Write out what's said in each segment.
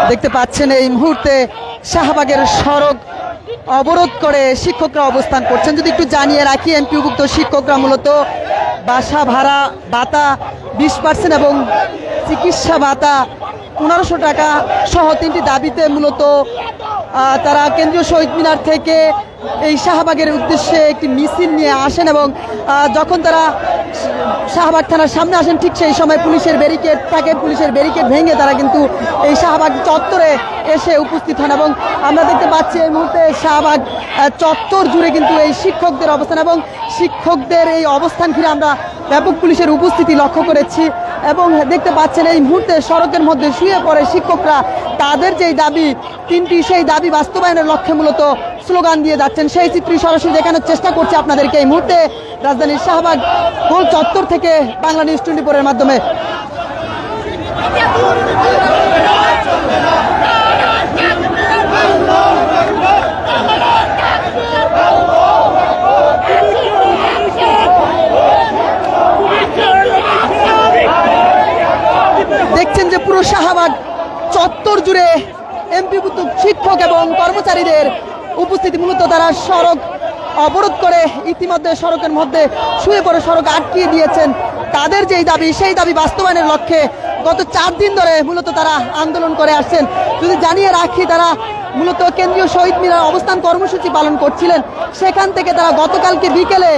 দেখতে পাচ্ছেন এই মুহূর্তে শাহবাগের সড়ক অবরোধ করে শিক্ষকরা অবস্থান করছেন। যদি একটু জানিয়ে রাখি, এমপিওভুক্ত শিক্ষকরা মূলত বাসা ভাড়া ভাতা 20% এবং চিকিৎসা ভাতা 1500 টাকা সহ 3টি দাবিতে মূলত তারা কেন্দ্রীয় শহীদ মিনার থেকে এই শাহবাগের উদ্দেশ্যে একটি মিছিল নিয়ে আসেন এবং যখন তারা শাহবাগ থানার সামনে আসেন ঠিক সেই সময় পুলিশের ব্যারিকেড থাকে, পুলিশের ব্যারিকেড ভেঙে তারা কিন্তু এই শাহবাগ চত্বরে এসে উপস্থিত হন এবং আমরা দেখতে পাচ্ছি এই মুহূর্তে শাহবাগ চত্বর জুড়ে কিন্তু এই শিক্ষকদের অবস্থান এবং শিক্ষকদের এই অবস্থান ঘিরে আমরা ব্যাপক পুলিশের উপস্থিতি লক্ষ্য করেছি এবং দেখতে পাচ্ছেন এই মুহূর্তে সড়কের মধ্যে শুয়ে পড়ে শিক্ষকরা তাদের যেই দাবি 3টি সেই দাবি বাস্তবায়নের লক্ষ্যে মূলত স্লোগান দিয়ে যাচ্ছেন। সেই চিত্র সরাসরি দেখানোর চেষ্টা করছি আপনাদেরকে এই মুহূর্তে রাজধানীর শাহবাগ গোল চত্বর থেকে বাংলা নিউজ 24 এর মাধ্যমে। দেখছেন যে পুরো শাহবাগ চত্বর জুড়ে এমপিভুক্ত শিক্ষক এবং কর্মচারীদের উপস্থিতি। মূলত তারা সড়ক অবরোধ করে ইতিমধ্যে সড়কের মধ্যে শুয়ে পড়ে সড়ক আটকিয়ে দিয়েছেন। তাদের যেই দাবি সেই দাবি বাস্তবায়নের লক্ষ্যে গত 4 দিন ধরে মূলত তারা আন্দোলন করে আসছেন। যদি জানিয়ে রাখি, তারা মূলত কেন্দ্রীয় শহীদ মিনার অবস্থান কর্মসূচি পালন করছিলেন। সেখান থেকে তারা গতকালকে বিকেলে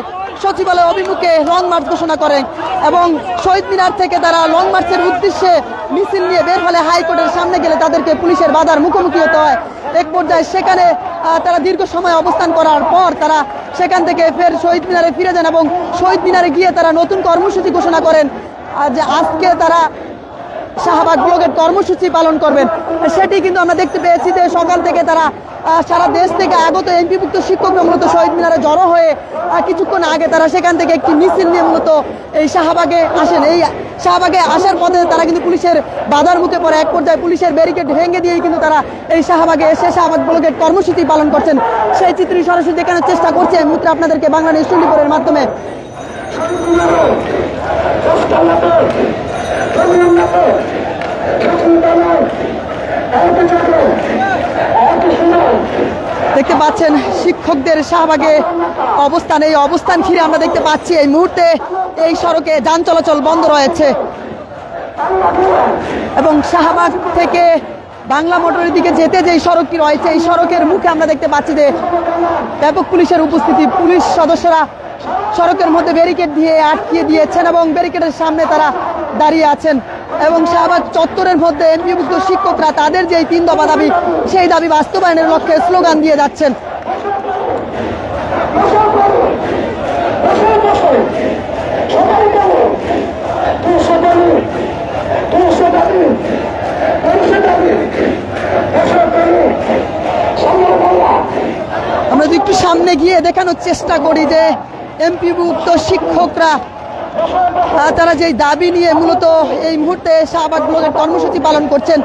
সচিবালয় অভিমুখে লং মার্চ ঘোষণা করেন এবং শহীদ মিনার থেকে তারা লং মার্চের উদ্দেশ্যে মিছিল নিয়ে বের হলে হাইকোর্টের সামনে গেলে তাদেরকে পুলিশের বাধার মুখোমুখি হতে হয়। এক পর্যায়ে সেখানে তারা দীর্ঘ সময় অবস্থান করার পর তারা সেখান থেকে ফের শহীদ মিনারে ফিরে যান এবং শহীদ মিনারে গিয়ে তারা নতুন কর্মসূচি ঘোষণা করেন যে আজকে তারা শাহবাগ ব্লকের কর্মসূচি পালন করবেন। সেটি কিন্তু আমরা দেখতে পেয়েছি যে সকাল থেকে তারা সারা দেশ থেকে আগত এমপিভুক্ত শিক্ষকরা মূলত শহীদ মিনারে জড়ো হয়ে কিছুক্ষণ আগে তারা সেখান থেকে একটি মিছিল নিয়ে মূলত এই শাহবাগে আসেন। এই শাহবাগে আসার পথে তারা কিন্তু পুলিশের বাধার মুখে পড়ে। এক পর্যায়ে পুলিশের ব্যারিকেড ভেঙে দিয়েই কিন্তু তারা এই শাহবাগে এসে শাহবাগ ব্লকের কর্মসূচি পালন করছেন। সেই চিত্র সরাসরি দেখানোর চেষ্টা করছে এই মুহূর্তে আপনাদেরকে বাংলা নিউজ 24 এর মাধ্যমে। দেখতে পাচ্ছেন শিক্ষকদের শাহবাগে অবস্থান, এই অবস্থান ঘিরে আমরা দেখতে পাচ্ছি এই মুহূর্তে এই সড়কে যান চলাচল বন্ধ রয়েছে এবং শাহবাগ থেকে বাংলা মোটরের দিকে যেতে যে সড়কটি রয়েছে এই সড়কের মুখে আমরা দেখতে পাচ্ছি যে ব্যাপক পুলিশের উপস্থিতি। পুলিশ সদস্যরা সড়কের মধ্যে ব্যারিকেড দিয়ে আটকিয়ে দিয়েছেন এবং ব্যারিকেডের সামনে তারা দাঁড়িয়ে আছেন এবং শাহবাগ চত্বরের মধ্যে এমপিভুক্ত শিক্ষকরা তাদের যে 3 দফা দাবি সেই দাবি বাস্তবায়নের লক্ষ্যে স্লোগান দিয়ে যাচ্ছেন। আমরা যদি একটু সামনে গিয়ে দেখানোর চেষ্টা করি যে এমপিভুক্ত শিক্ষকরা তারা যে দাবি নিয়ে মূলত এই মুহূর্তে শাহবাগ ব্লকের কর্মসূচি পালন করছেন।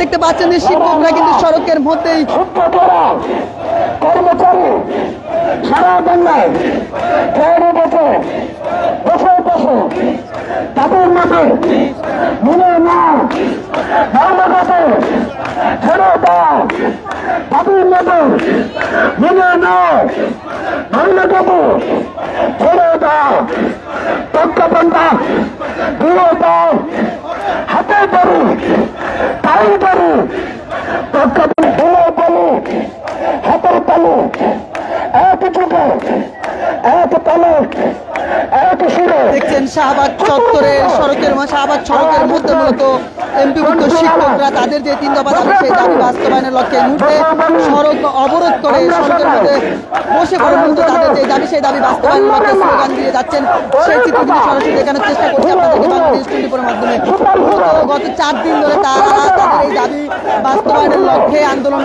দেখতে পাচ্ছেন যে শিক্ষকরা কিন্তু সড়কের মধ্যেই হাতে পারু তাই পারু হাতের তালু এক যুগে এক তালু এক সুরে। দেখছেন শাহবাগ চত্বরের শাহবাগ সড়কের মধ্যে মূলত এমপিভুক্ত শিক্ষকরা তাদের যে 3 দফা দাবি সেই দাবি বাস্তবায়নের লক্ষ্যে এই মুহূর্তে সড়ক অবরোধ করে সড়কের মধ্যে বসে পড়ে মূলত তাদের যে দাবি সেই দাবি বাস্তবায়নের লক্ষ্যে স্লোগান দিয়ে যাচ্ছেন। সেই চিত্রগুলি সরাসরি দেখানোর চেষ্টা করছি আপনাদেরকে বাংলা নিউজ 24 এর মাধ্যমে। গত 4 দিন ধরে তারা তাদের এই দাবি বাস্তবায়নের লক্ষ্যে আন্দোলন